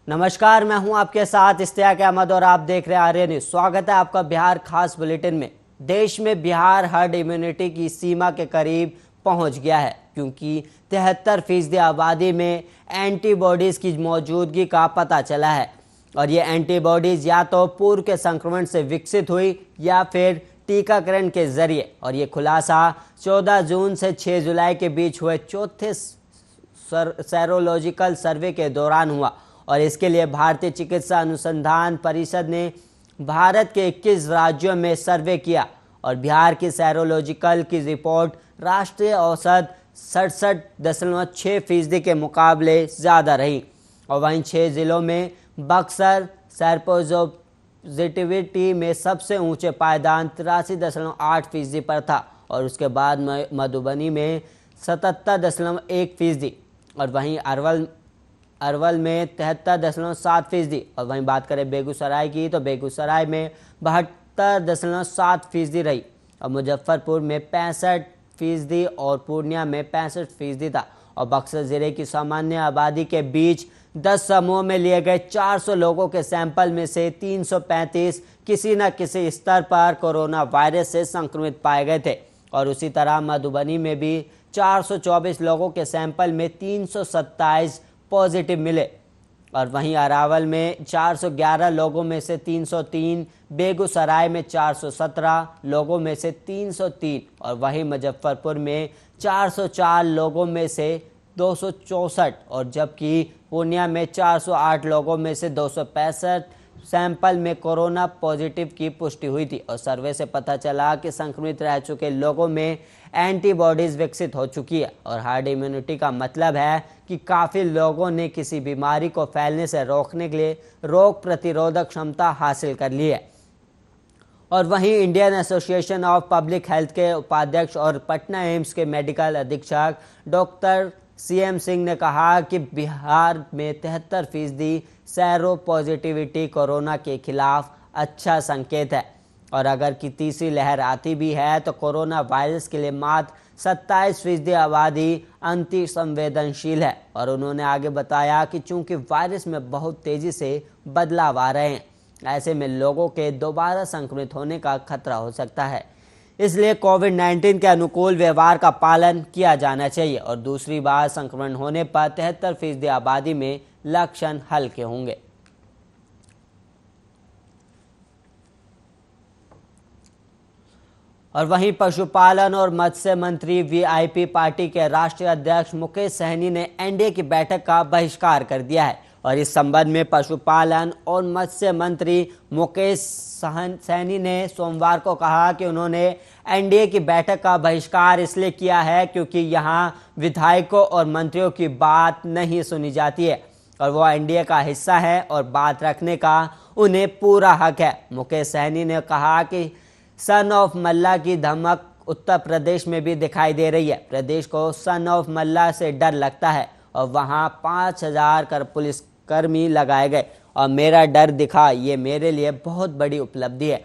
नमस्कार, मैं हूं आपके साथ इश्तियाक अहमद और आप देख रहे हैं आर्य न्यूज। स्वागत है आपका बिहार खास बुलेटिन में। देश में बिहार हर्ड इम्यूनिटी की सीमा के करीब पहुंच गया है, क्योंकि 73% आबादी में एंटीबॉडीज की मौजूदगी का पता चला है। और ये एंटीबॉडीज या तो पूर्व के संक्रमण से विकसित हुई या फिर टीकाकरण के जरिए। और ये खुलासा 14 जून से 6 जुलाई के बीच हुए चौथे सेरोलॉजिकल सर्वे के दौरान हुआ। और इसके लिए भारतीय चिकित्सा अनुसंधान परिषद ने भारत के 21 राज्यों में सर्वे किया और बिहार की सेरोलॉजिकल की रिपोर्ट राष्ट्रीय औसत 67.6% के मुकाबले ज़्यादा रही। और वहीं 6 जिलों में बक्सर सेरोपॉजिटिविटी में सबसे ऊंचे पायदान 83.8% पर था और उसके बाद मधुबनी में 77.1%। और वहीं अरवल में 73.7%। और वहीं बात करें बेगूसराय की, तो बेगूसराय में 72.7% रही। और मुजफ्फरपुर में 65% और पूर्णिया में 65% था। और बक्सर जिले की सामान्य आबादी के बीच 10 समूहों में लिए गए 400 लोगों के सैंपल में से 335 किसी न किसी स्तर पर कोरोना वायरस से संक्रमित पाए गए थे। और उसी तरह मधुबनी में भी 424 लोगों के सैंपल में 327 पॉजिटिव मिले। और वहीं अरावल में 411 लोगों में से 303, बेगूसराय में 417 लोगों में से 303 और वहीं मुजफ्फरपुर में 404 लोगों में से 264 और जबकि पूर्णिया में 408 लोगों में से 265 सैंपल में कोरोना पॉजिटिव की पुष्टि हुई थी। और सर्वे से पता चला कि संक्रमित रह चुके लोगों में एंटीबॉडीज विकसित हो चुकी है। और हार्ड इम्यूनिटी का मतलब है कि काफ़ी लोगों ने किसी बीमारी को फैलने से रोकने के लिए रोग प्रतिरोधक क्षमता हासिल कर ली है। और वहीं Indian association of public health के उपाध्यक्ष और पटना एम्स के मेडिकल अधीक्षक डॉक्टर CM सिंह ने कहा कि बिहार में 73% सेरो पॉजिटिविटी कोरोना के खिलाफ अच्छा संकेत है। और अगर की तीसरी लहर आती भी है तो कोरोना वायरस के लिए मात्र 27% आबादी अति संवेदनशील है। और उन्होंने आगे बताया कि चूंकि वायरस में बहुत तेजी से बदलाव आ रहे हैं, ऐसे में लोगों के दोबारा संक्रमित होने का खतरा हो सकता है। इसलिए कोविड-19 के अनुकूल व्यवहार का पालन किया जाना चाहिए। और दूसरी बार संक्रमण होने पर 73% आबादी में लक्षण हल्के होंगे। और वहीं पशुपालन और मत्स्य मंत्री VIP पार्टी के राष्ट्रीय अध्यक्ष मुकेश सहनी ने NDA की बैठक का बहिष्कार कर दिया है। और इस संबंध में पशुपालन और मत्स्य मंत्री मुकेश सहनी ने सोमवार को कहा कि उन्होंने NDA की बैठक का बहिष्कार इसलिए किया है क्योंकि यहां विधायकों और मंत्रियों की बात नहीं सुनी जाती है और वो NDA का हिस्सा है और बात रखने का उन्हें पूरा हक है। मुकेश सहनी ने कहा कि सन ऑफ मल्ला की धमक उत्तर प्रदेश में भी दिखाई दे रही है। प्रदेश को सन ऑफ मल्ला से डर लगता है और वहां 5000 पुलिसकर्मी लगाए गए और मेरा डर दिखा, ये मेरे लिए बहुत बड़ी उपलब्धि है।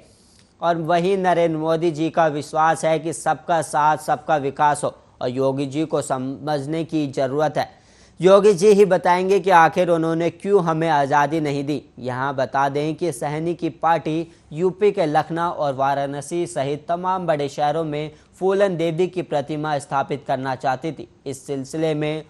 और वहीं नरेंद्र मोदी जी का विश्वास है कि सबका साथ सबका विकास हो और योगी जी को समझने की ज़रूरत है। योगी जी ही बताएंगे कि आखिर उन्होंने क्यों हमें आज़ादी नहीं दी। यहाँ बता दें कि सहनी की पार्टी यूपी के लखनऊ और वाराणसी सहित तमाम बड़े शहरों में फूलन देवी की प्रतिमा स्थापित करना चाहती थी। इस सिलसिले में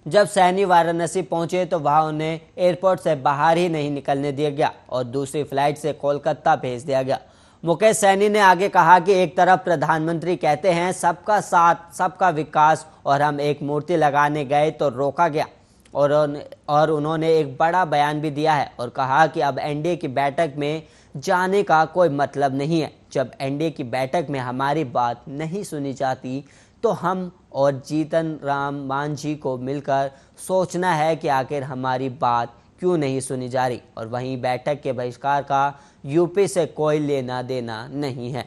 जब सहनी वाराणसी पहुंचे तो वहां उन्हें एयरपोर्ट से बाहर ही नहीं निकलने दिया गया और दूसरी फ्लाइट से कोलकाता भेज दिया गया। मुकेश सहनी ने आगे कहा कि एक तरफ प्रधानमंत्री कहते हैं सबका साथ सबका विकास और हम एक मूर्ति लगाने गए तो रोका गया और उन्होंने एक बड़ा बयान भी दिया है और कहा कि अब NDA की बैठक में जाने का कोई मतलब नहीं है। जब NDA की बैठक में हमारी बात नहीं सुनी जाती तो हम और जीतन राम मांझी को मिलकर सोचना है कि आखिर हमारी बात क्यों नहीं सुनी जा रही। और वहीं बैठक के बहिष्कार का यूपी से कोई लेना देना नहीं है।